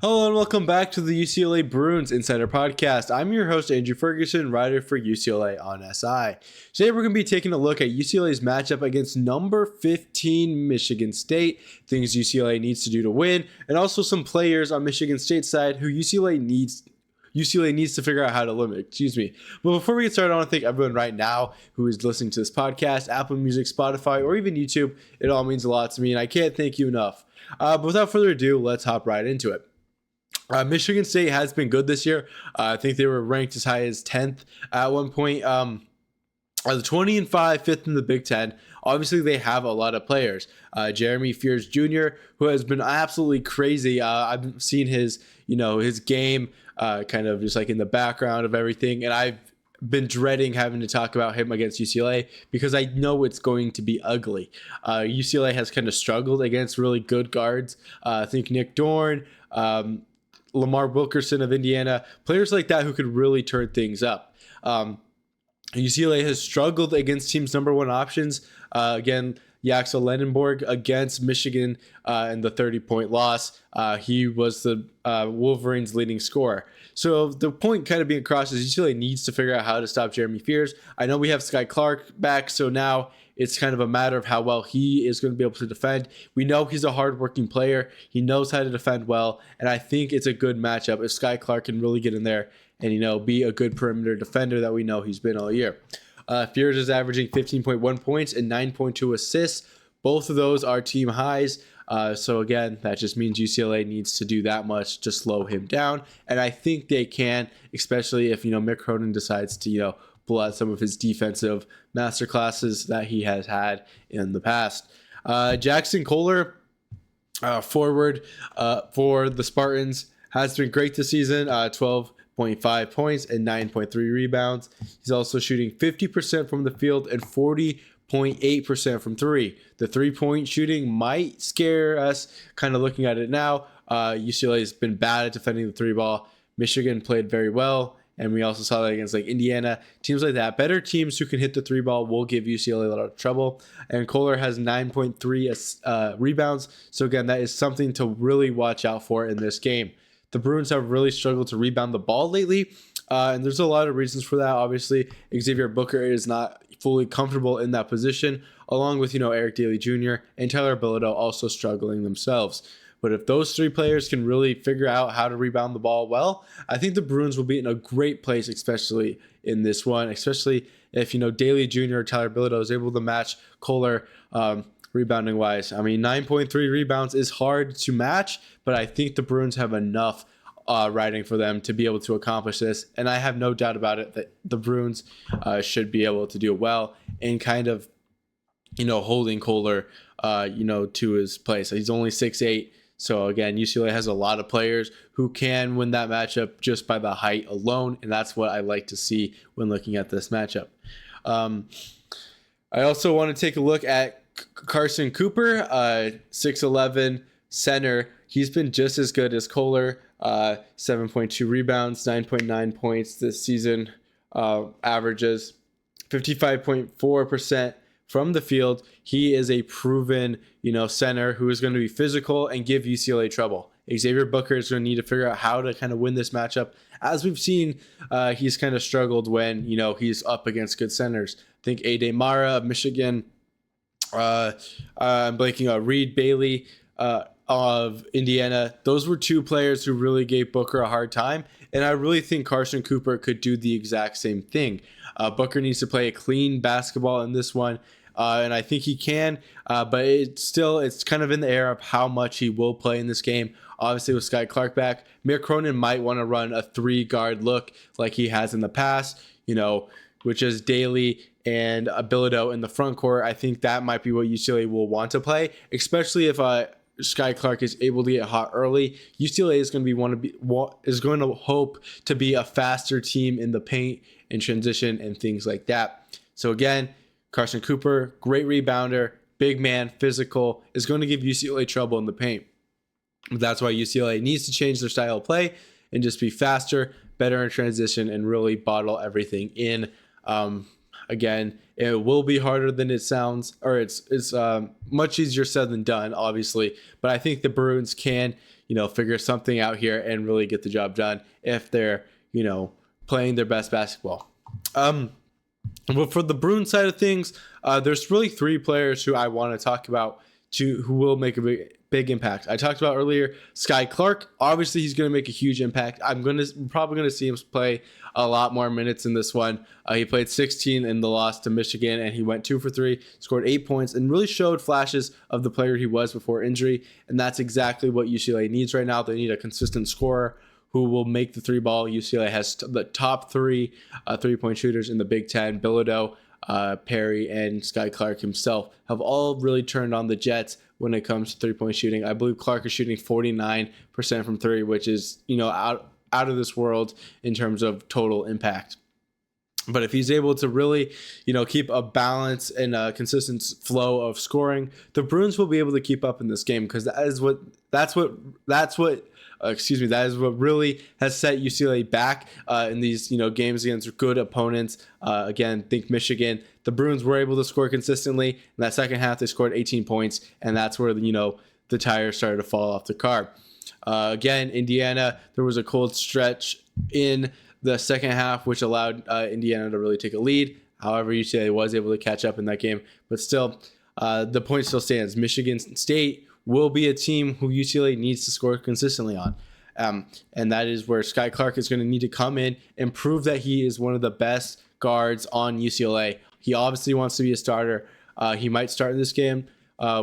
Hello and welcome back to the UCLA Bruins Insider Podcast. I'm your host, Andrew Ferguson, writer for UCLA on SI. Today we're going to be taking a look at UCLA's matchup against number 15 Michigan State, things UCLA needs to do to win, and also some players on Michigan State's side who UCLA needs to figure out how to limit. But before we get started, I want to thank everyone right now who is listening to this podcast, Apple Music, Spotify, or even YouTube. It all means a lot to me, and I can't thank you enough. But without further ado, let's hop right into it. Michigan State has been good this year. I think they were ranked as high as 10th at one point. The 20 and 5, fifth in the Big Ten. Obviously, they have a lot of players. Jeremy Fears Jr., who has been absolutely crazy. I've seen his game kind of just like in the background of everything, and I've been dreading having to talk about him against UCLA because I know it's going to be ugly. UCLA has kind of struggled against really good guards. I think Nick Dorn, Lamar Wilkerson of Indiana, players like that who could really turn things up. UCLA has struggled against teams' number one options. Again, Yaxel Lendenborg against Michigan in the 30-point loss. He was the Wolverines' leading scorer. So the point kind of being across is UCLA needs to figure out how to stop Jeremy Fears. I know we have Sky Clark back, so now it's kind of a matter of how well he is going to be able to defend. We know he's a hardworking player. He knows how to defend well, and I think it's a good matchup if Sky Clark can really get in there and, be a good perimeter defender that we know he's been all year. Fears is averaging 15.1 points and 9.2 assists. Both of those are team highs. So again, that just means UCLA needs to do that much to slow him down. And I think they can, especially if, Mick Cronin decides to, pull out some of his defensive masterclasses that he has had in the past. Jackson Kohler, forward for the Spartans, has been great this season. 12.5 points and 9.3 rebounds. He's also shooting 50% from the field and 40.8% from three. The three-point shooting might scare us kind of looking at it now. UCLA has been bad at defending the three ball. Michigan played very well, and we also saw that against like Indiana. Teams like that, better teams who can hit the three ball will give UCLA a lot of trouble. And Kohler has 9.3 rebounds. So again, that is something to really watch out for in this game. The Bruins have really struggled to rebound the ball lately, and there's a lot of reasons for that. Obviously, Xavier Booker is not fully comfortable in that position, along with, Eric Daly Jr. and Tyler Bilodeau also struggling themselves. But if those three players can really figure out how to rebound the ball well, I think the Bruins will be in a great place, especially in this one, especially if, Daly Jr. or Tyler Bilodeau is able to match Kohler rebounding wise. I mean, 9.3 rebounds is hard to match, but I think the Bruins have enough riding for them to be able to accomplish this. And I have no doubt about it that the Bruins should be able to do it well and kind of, holding Kohler, to his place. He's only 6'8". So again, UCLA has a lot of players who can win that matchup just by the height alone. And that's what I like to see when looking at this matchup. I also want to take a look at Carson Cooper, 6'11", center. He's been just as good as Kohler, 7.2 rebounds, 9.9 points this season, averages 55.4% from the field. He is a proven, center who is going to be physical and give UCLA trouble. Xavier Booker is going to need to figure out how to kind of win this matchup. As we've seen, he's kind of struggled when, he's up against good centers. I think Ade Mara of Michigan, I'm blanking on Reed Bailey of Indiana. Those were two players who really gave Booker a hard time, and I really think Carson Cooper could do the exact same thing. Booker needs to play a clean basketball in this one, and I think he can, but it's kind of in the air of how much he will play in this game. Obviously, with Sky Clark back, Mick Cronin might want to run a three-guard look like he has in the past, which is Daly and Bilodeau in the front court. I think that might be what UCLA will want to play, especially if Sky Clark is able to get hot early. UCLA is going to hope to be a faster team in the paint and transition and things like that. So again, Carson Cooper, great rebounder, big man, physical, is going to give UCLA trouble in the paint. That's why UCLA needs to change their style of play and just be faster, better in transition, and really bottle everything in. Again, it will be harder than it sounds, or it's much easier said than done, obviously. But I think the Bruins can, figure something out here and really get the job done if they're, playing their best basketball. But for the Bruins side of things, there's really 3 players who I want to talk about who will make a big impact. I talked about earlier Sky Clark. Obviously, he's going to make a huge impact. Probably going to see him play a lot more minutes in this one. He played 16 in the loss to Michigan, and he went 2 for 3, scored 8 points, and really showed flashes of the player he was before injury. And that's exactly what UCLA needs right now. They need a consistent scorer who will make the 3-ball. UCLA has the top 3 3-point shooters in the Big Ten. Bilodeau, Perry, and Sky Clark himself have all really turned on the Jets when it comes to 3-point shooting. I believe Clark is shooting 49% from 3, which is, out of this world in terms of total impact. But if he's able to really, keep a balance and a consistent flow of scoring, the Bruins will be able to keep up in this game, because that is what really has set UCLA back in these, games against good opponents. Again, think Michigan. The Bruins were able to score consistently. In that second half, they scored 18 points, and that's where, the tires started to fall off the car. Again, Indiana, there was a cold stretch in the second half, which allowed Indiana to really take a lead. However, UCLA was able to catch up in that game. But still, the point still stands. Michigan State will be a team who UCLA needs to score consistently on. And that is where Sky Clark is going to need to come in and prove that he is one of the best guards on UCLA. He obviously wants to be a starter. He might start in this game.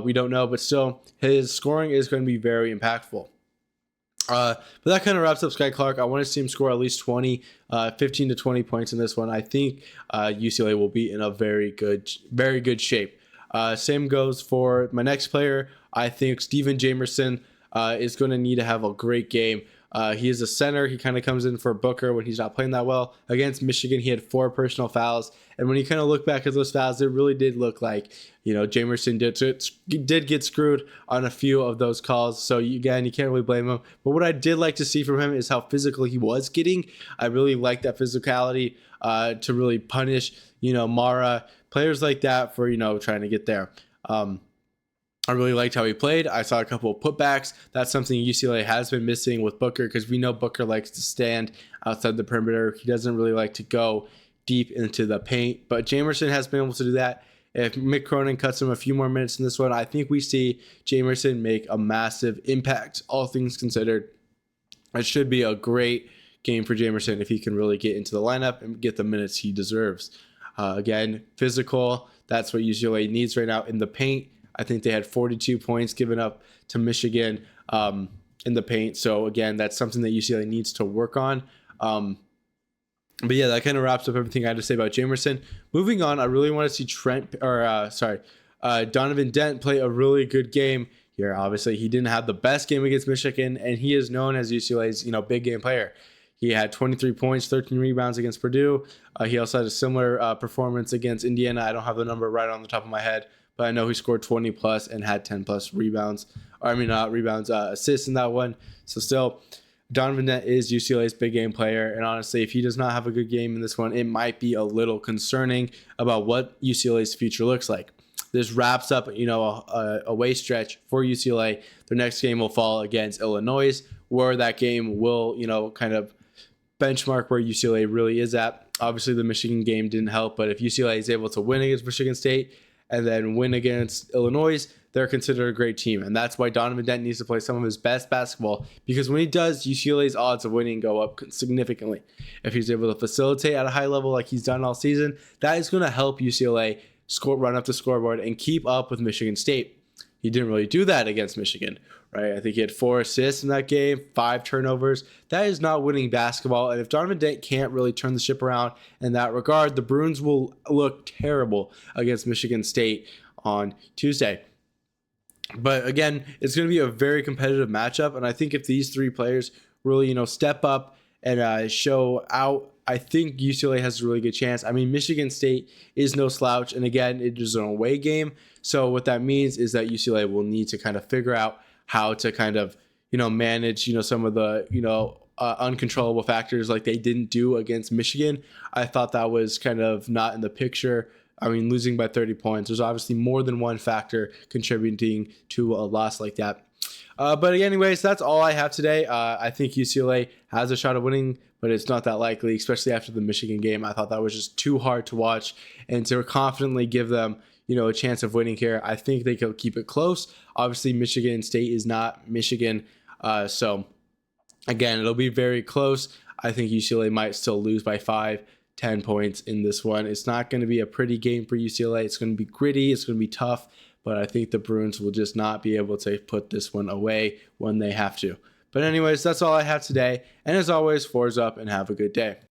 We don't know, but still, his scoring is going to be very impactful. But that kind of wraps up Sky Clark. I want to see him score at least 15 to 20 points in this one. I think UCLA will be in a very good shape. Same goes for my next player. I think Steven Jamerson is going to need to have a great game. He is a center. He kind of comes in for Booker when he's not playing that well. Against Michigan, he had 4 personal fouls. And when you kind of look back at those fouls, it really did look like, Jamerson did get screwed on a few of those calls. So again, you can't really blame him. But what I did like to see from him is how physical he was getting. I really like that physicality to really punish, Mara, players like that for, trying to get there. I really liked how he played. I saw a couple of putbacks. That's something UCLA has been missing with Booker, because we know Booker likes to stand outside the perimeter. He doesn't really like to go deep into the paint, but Jamerson has been able to do that. If Mick Cronin cuts him a few more minutes in this one, I think we see Jamerson make a massive impact, all things considered. It should be a great game for Jamerson if he can really get into the lineup and get the minutes he deserves. Again, physical, that's what UCLA needs right now in the paint. I think they had 42 points given up to Michigan in the paint. So again, that's something that UCLA needs to work on. But yeah, that kind of wraps up everything I had to say about Jamerson. Moving on, I really want to see Donovan Dent play a really good game here. Obviously, he didn't have the best game against Michigan, and he is known as UCLA's big game player. He had 23 points, 13 rebounds against Purdue. He also had a similar performance against Indiana. I don't have the number right on the top of my head, but I know he scored 20 plus and had 10 plus rebounds. Assists in that one. So still, Donovan Dent is UCLA's big game player. And honestly, if he does not have a good game in this one, it might be a little concerning about what UCLA's future looks like. This wraps up, a away stretch for UCLA. Their next game will fall against Illinois, where that game will, kind of benchmark where UCLA really is at. Obviously, the Michigan game didn't help, but if UCLA is able to win against Michigan State and then win against Illinois, they're considered a great team. And that's why Donovan Dent needs to play some of his best basketball, because when he does, UCLA's odds of winning go up significantly. If he's able to facilitate at a high level like he's done all season, that is going to help UCLA run up the scoreboard and keep up with Michigan State. He didn't really do that against Michigan, right? I think he had 4 assists in that game, 5 turnovers. That is not winning basketball. And if Donovan Dent can't really turn the ship around in that regard, the Bruins will look terrible against Michigan State on Tuesday. But again, it's going to be a very competitive matchup. And I think if these 3 players really, step up and show out, I think UCLA has a really good chance. I mean, Michigan State is no slouch. And again, it is an away game. So what that means is that UCLA will need to kind of figure out how to kind of, manage, some of the, uncontrollable factors like they didn't do against Michigan. I thought that was kind of not in the picture. I mean, losing by 30 points, there's obviously more than one factor contributing to a loss like that. But anyways, that's all I have today. I think UCLA has a shot of winning, but it's not that likely, especially after the Michigan game. I thought that was just too hard to watch, and to confidently give them, a chance of winning here. I think they could keep it close. Obviously, Michigan State is not Michigan, so again, it'll be very close. I think UCLA might still lose by 5-10 points in this one. It's not going to be a pretty game for UCLA. It's going to be gritty. It's going to be tough. But I think the Bruins will just not be able to put this one away when they have to. But anyways, that's all I have today. And as always, fours up and have a good day.